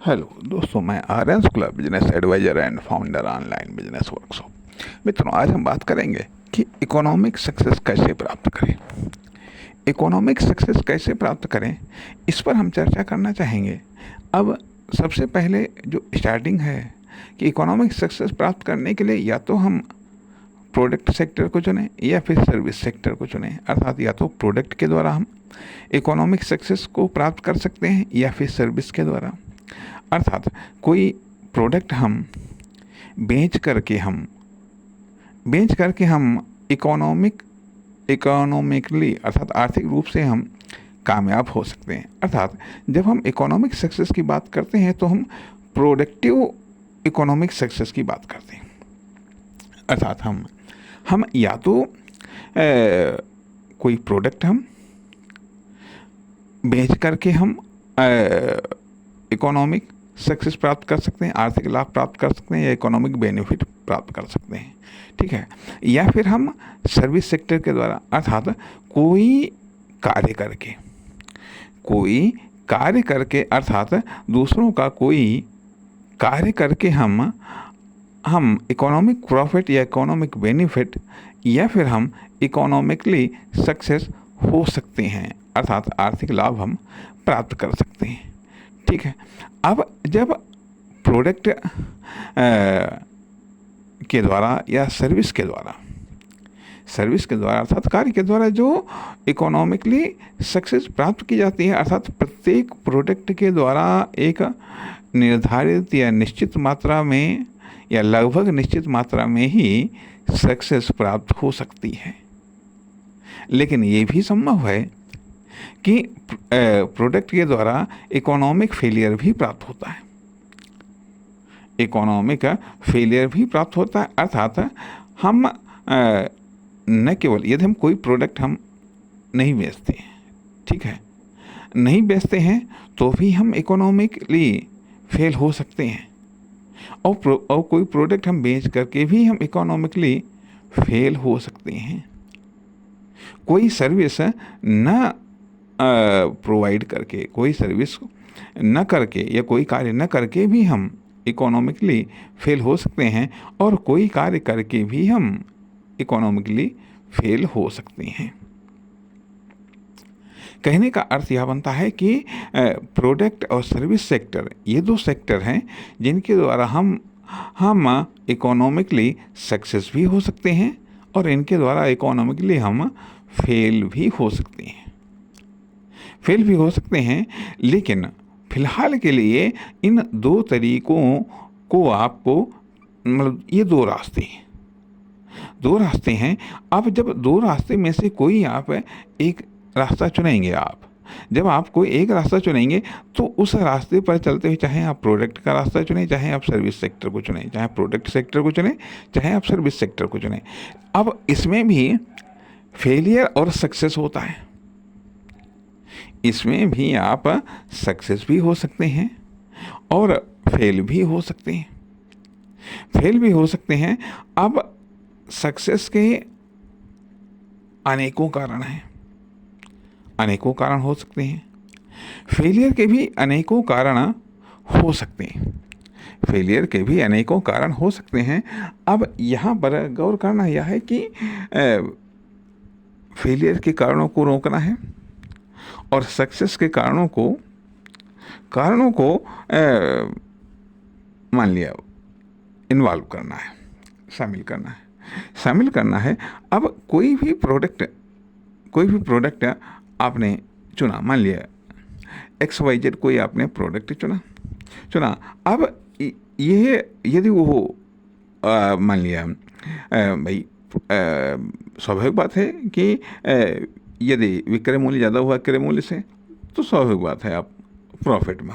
Hello दोस्तों, मैं Aryan Shukla, business advisor and founder online business workshop. मित्रों, आज हम बात करेंगे कि इकोनॉमिक सक्सेस कैसे प्राप्त करें। इकोनॉमिक सक्सेस कैसे प्राप्त करें, इस पर हम चर्चा करना चाहेंगे। अब सबसे पहले जो स्टार्टिंग है कि इकोनॉमिक सक्सेस प्राप्त करने के लिए या तो हम प्रोडक्ट सेक्टर को चुनें या फिर सर्विस सेक्टर को चुनें। अर्थात या तो प्रोडक्ट के द्वारा हम इकोनॉमिक सक्सेस को प्राप्त कर सकते हैं या फिर सर्विस के द्वारा। अर्थात कोई प्रोडक्ट हम बेच करके हम इकोनॉमिकली अर्थात आर्थिक रूप से हम कामयाब हो सकते हैं। अर्थात जब हम इकोनॉमिक सक्सेस की बात करते हैं तो हम प्रोडक्टिव इकोनॉमिक सक्सेस की बात करते हैं। अर्थात हम या तो कोई प्रोडक्ट हम बेच करके हम इकोनॉमिक सक्सेस प्राप्त कर सकते हैं, आर्थिक लाभ प्राप्त कर सकते हैं या इकोनॉमिक बेनिफिट प्राप्त कर सकते हैं, ठीक है। या फिर हम सर्विस सेक्टर के द्वारा अर्थात कोई कार्य करके अर्थात दूसरों का कोई कार्य करके हम इकोनॉमिक प्रॉफिट या इकोनॉमिक बेनिफिट या फिर हम इकोनॉमिकली सक्सेस हो सकते हैं, अर्थात आर्थिक लाभ हम प्राप्त कर सकते हैं, ठीक है। अब जब प्रोडक्ट के द्वारा या सर्विस के द्वारा अर्थात कार्य के द्वारा जो इकोनॉमिकली सक्सेस प्राप्त की जाती है, अर्थात प्रत्येक प्रोडक्ट के द्वारा एक निर्धारित या निश्चित मात्रा में या लगभग निश्चित मात्रा में ही सक्सेस प्राप्त हो सकती है। लेकिन ये भी संभव है कि प्रोडक्ट के द्वारा इकोनॉमिक फेलियर भी प्राप्त होता है। अर्थात हम न केवल यदि हम कोई प्रोडक्ट हम नहीं बेचते हैं, ठीक है, नहीं बेचते हैं तो भी हम इकोनॉमिकली फेल हो सकते हैं और कोई प्रोडक्ट हम बेच करके भी हम इकोनॉमिकली फेल हो सकते हैं। कोई सर्विस न प्रोवाइड करके, कोई सर्विस न करके या कोई कार्य न करके भी हम इकोनॉमिकली फेल हो सकते हैं और कोई कार्य करके भी हम इकोनॉमिकली फेल हो सकते हैं। कहने का अर्थ यह बनता है कि प्रोडक्ट और सर्विस सेक्टर ये दो सेक्टर हैं जिनके द्वारा हम इकोनॉमिकली सक्सेस भी हो सकते हैं और इनके द्वारा इकोनॉमिकली हम फेल भी हो सकते हैं। लेकिन फिलहाल के लिए इन दो तरीकों को आपको ये दो रास्ते हैं। अब जब दो रास्ते में से कोई आप एक रास्ता चुनेंगे, जब आप कोई एक रास्ता चुनेंगे तो उस रास्ते पर चलते हुए चाहे आप प्रोडक्ट का रास्ता चुनें, चाहे आप सर्विस सेक्टर को चुनें, चाहे प्रोडक्ट सेक्टर को चुनें, चाहे आप सर्विस सेक्टर को चुनें, अब इसमें भी फेलियर और सक्सेस होता है। इसमें भी आप सक्सेस भी हो सकते हैं और फेल भी हो सकते हैं। अब सक्सेस के अनेकों कारण हो सकते हैं, फेलियर के भी अनेकों कारण हो सकते हैं। अब यहाँ पर गौर करना यह है कि फेलियर के कारणों को रोकना है और सक्सेस के कारणों को मान लिया इन्वॉल्व करना है, शामिल करना है। अब कोई भी प्रोडक्ट आपने चुना, मान लिया XYZ कोई आपने प्रोडक्ट चुना। अब ये यदि वो मान लिया भाई स्वाभाविक बात है कि यदि विक्रय मूल्य ज़्यादा हुआ क्रय मूल्य से तो स्वाभाविक बात है आप प्रॉफिट में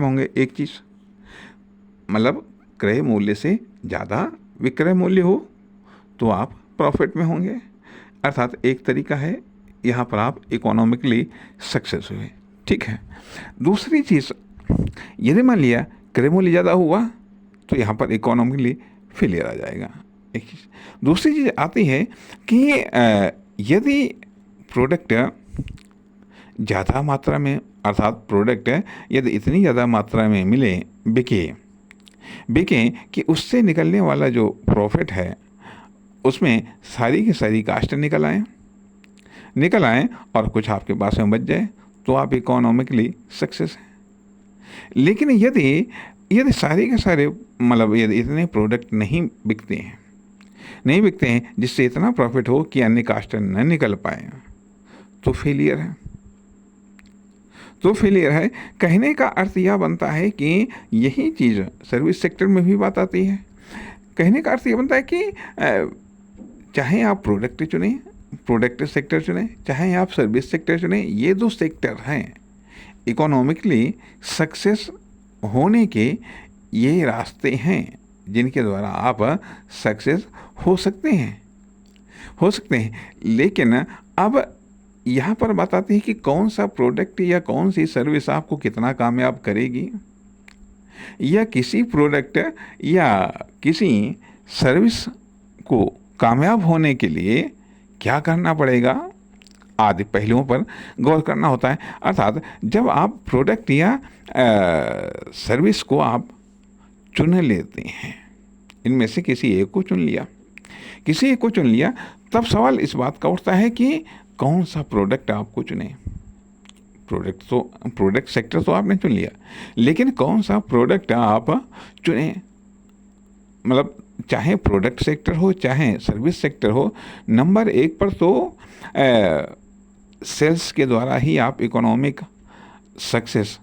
होंगे। एक चीज़ मतलब क्रय मूल्य से ज़्यादा विक्रय मूल्य हो तो आप प्रॉफिट में होंगे, अर्थात एक तरीका है यहाँ पर आप इकोनॉमिकली सक्सेस हुए, ठीक है। दूसरी चीज़, यदि मान लिया क्रय मूल्य ज़्यादा हुआ तो यहाँ पर इकोनॉमिकली फेलियर आ जाएगा, एक चीज़। दूसरी चीज़ आती है कि यदि प्रोडक्ट ज़्यादा मात्रा में अर्थात प्रोडक्ट यदि इतनी ज़्यादा मात्रा में मिले, बिके कि उससे निकलने वाला जो प्रॉफिट है उसमें सारी की सारी कास्ट निकल आए और कुछ आपके पास में बच जाए, तो आप इकोनॉमिकली सक्सेस हैं। लेकिन यदि यदि सारे के सारे मतलब यदि इतने प्रोडक्ट नहीं बिकते हैं जिससे इतना प्रॉफिट हो कि अन्य कास्ट न निकल पाए, तो फेलियर है। कहने का अर्थ यह बनता है कि यही चीज़ सर्विस सेक्टर में भी बात आती है। कहने का अर्थ यह बनता है कि चाहे आप प्रोडक्ट सेक्टर चुनें, चाहे आप सर्विस सेक्टर चुनें, ये दो सेक्टर हैं इकोनॉमिकली सक्सेस होने के ये रास्ते हैं जिनके द्वारा आप सक्सेस हो सकते हैं। लेकिन अब यहाँ पर बात आती है कि कौन सा प्रोडक्ट या कौन सी सर्विस आपको कितना कामयाब करेगी, या किसी प्रोडक्ट या किसी सर्विस को कामयाब होने के लिए क्या करना पड़ेगा, आदि पहलुओं पर गौर करना होता है। अर्थात जब आप प्रोडक्ट या सर्विस को आप चुन लेते हैं, इनमें से किसी एक को चुन लिया, तब सवाल इस बात का उठता है कि कौन सा प्रोडक्ट आपको चुने। प्रोडक्ट सेक्टर तो आपने चुन लिया, लेकिन कौन सा प्रोडक्ट आप चुने, मतलब चाहे प्रोडक्ट सेक्टर हो चाहे सर्विस सेक्टर हो, नंबर एक पर तो सेल्स के द्वारा ही आप इकोनॉमिक सक्सेस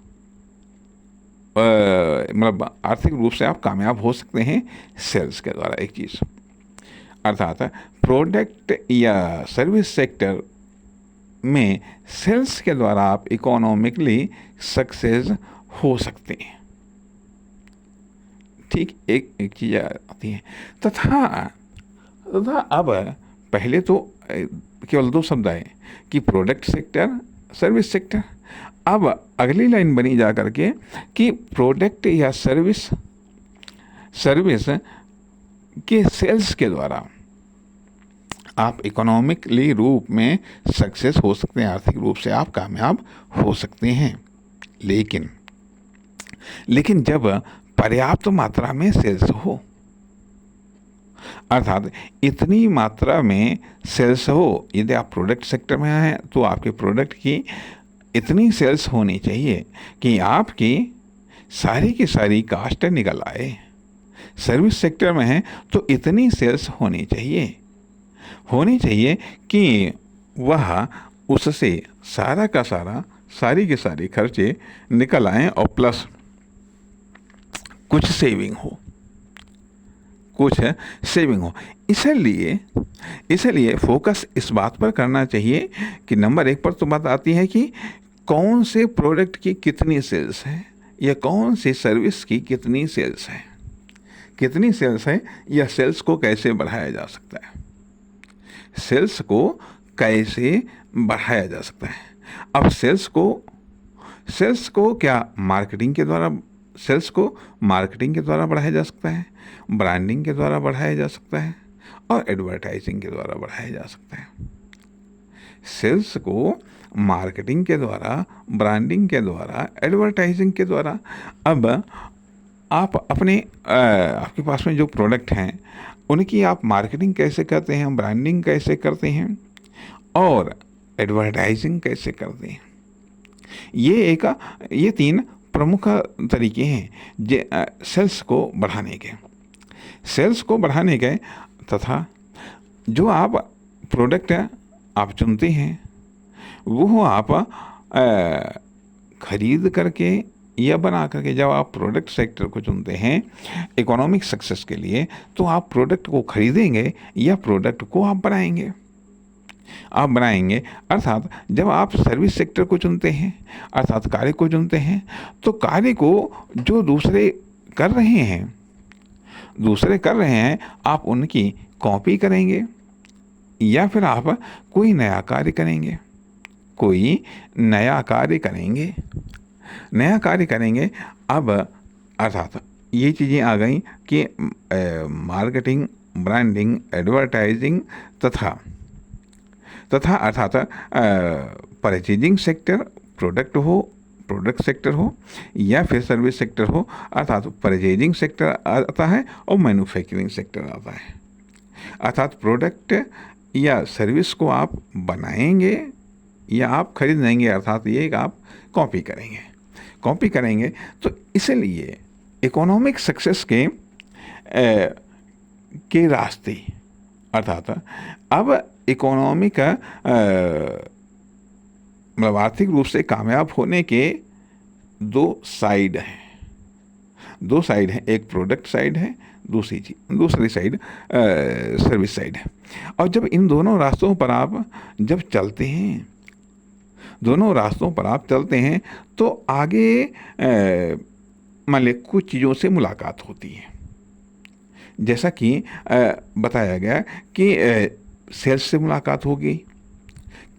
मतलब आर्थिक रूप से आप कामयाब हो सकते हैं सेल्स के द्वारा। एक चीज़ अर्थात प्रोडक्ट या सर्विस सेक्टर में सेल्स के द्वारा आप इकोनॉमिकली सक्सेस हो सकते हैं। ठीक, एक चीज़ आती है। तथा अब पहले तो केवल दो शब्द आए कि प्रोडक्ट सेक्टर, सर्विस सेक्टर। अब अगली लाइन बनी जा करके कि प्रोडक्ट या सर्विस के सेल्स के द्वारा आप इकोनॉमिकली रूप में सक्सेस हो सकते हैं, आर्थिक रूप से आप कामयाब हो सकते हैं। लेकिन जब पर्याप्त मात्रा में सेल्स हो, अर्थात इतनी मात्रा में सेल्स हो, यदि आप प्रोडक्ट सेक्टर में हैं तो आपके प्रोडक्ट की इतनी सेल्स होनी चाहिए कि आपकी सारी की सारी कास्ट निकल आए। सर्विस सेक्टर में हैं तो इतनी सेल्स होनी चाहिए कि वह उससे सारा का सारा, सारी के सारी खर्चे निकल आएँ और प्लस कुछ सेविंग हो। इसलिए फोकस इस बात पर करना चाहिए कि नंबर एक पर तो बात आती है कि कौन से प्रोडक्ट की कितनी सेल्स है या कौन सी सर्विस की कितनी सेल्स है, या सेल्स को कैसे बढ़ाया जा सकता है। अब सेल्स को क्या मार्केटिंग के द्वारा बढ़ाया जा सकता है, ब्रांडिंग के द्वारा बढ़ाया जा सकता है और एडवर्टाइजिंग के द्वारा बढ़ाया जा सकता है। सेल्स को मार्केटिंग के द्वारा, ब्रांडिंग के द्वारा, एडवर्टाइजिंग के द्वारा। अब आप आपके पास में जो प्रोडक्ट हैं उनकी आप मार्केटिंग कैसे करते हैं, ब्रांडिंग कैसे करते हैं और एडवर्टाइजिंग कैसे करते हैं, ये तीन प्रमुख तरीके हैं सेल्स को बढ़ाने के। तथा जो आप प्रोडक्ट आप चुनते हैं वो आप खरीद करके या बना करके, जब आप प्रोडक्ट सेक्टर को चुनते हैं इकोनॉमिक सक्सेस के लिए, तो आप प्रोडक्ट को खरीदेंगे या प्रोडक्ट को आप बनाएंगे। अर्थात जब आप सर्विस सेक्टर को चुनते हैं, अर्थात कार्य को चुनते हैं, तो कार्य को जो दूसरे कर रहे हैं आप उनकी कॉपी करेंगे या फिर आप कोई नया कार्य करेंगे। अब अर्थात ये चीज़ें आ गई कि मार्केटिंग, ब्रांडिंग, एडवर्टाइजिंग तथा अर्थात परचेजिंग सेक्टर प्रोडक्ट हो प्रोडक्ट सेक्टर हो या फिर सर्विस सेक्टर हो, अर्थात परचेजिंग सेक्टर आता है और मैन्युफैक्चरिंग सेक्टर आता है। अर्थात प्रोडक्ट या सर्विस को आप बनाएंगे या आप खरीदेंगे, अर्थात ये आप कॉपी करेंगे। तो इसलिए इकोनॉमिक सक्सेस के रास्ते, अर्थात अब इकोनॉमिक मतलब आर्थिक रूप से कामयाब होने के दो साइड हैं। एक प्रोडक्ट साइड है, दूसरी साइड सर्विस साइड है। और जब इन दोनों रास्तों पर आप चलते हैं तो आगे मान लें कुछ चीज़ों से मुलाकात होती है, जैसा कि बताया गया कि सेल्स से मुलाकात होगी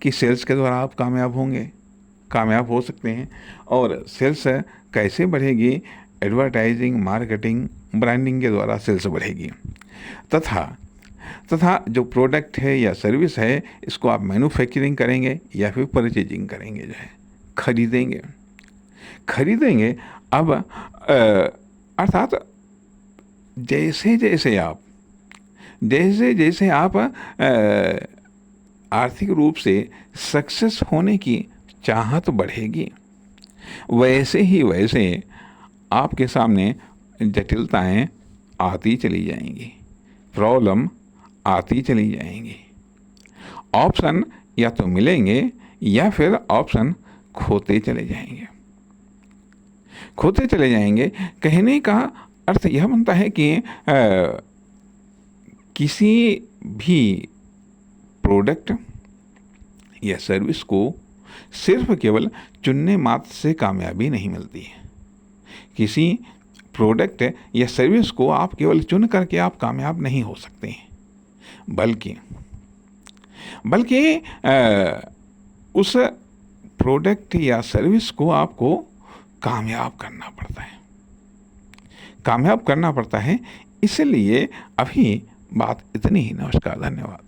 कि सेल्स के द्वारा आप कामयाब हो सकते हैं। और सेल्स कैसे बढ़ेगी? एडवर्टाइजिंग, मार्केटिंग, ब्रांडिंग के द्वारा सेल्स बढ़ेगी। तथा जो प्रोडक्ट है या सर्विस है, इसको आप मैन्युफैक्चरिंग करेंगे या फिर परचेजिंग करेंगे, जो है खरीदेंगे। अब अर्थात जैसे जैसे आप आर्थिक रूप से सक्सेस होने की चाहत बढ़ेगी, वैसे आपके सामने जटिलताएं आती चली जाएंगी, प्रॉब्लम आती चली जाएंगी। ऑप्शन या तो मिलेंगे या फिर ऑप्शन खोते चले जाएंगे। कहने का अर्थ यह बनता है कि किसी भी प्रोडक्ट या सर्विस को सिर्फ केवल चुनने मात्र से कामयाबी नहीं मिलती है। किसी प्रोडक्ट या सर्विस को आप केवल चुन करके आप कामयाब नहीं हो सकते हैं, बल्कि उस प्रोडक्ट या सर्विस को आपको कामयाब करना पड़ता है। इसलिए अभी बात इतनी ही। नमस्कार, धन्यवाद।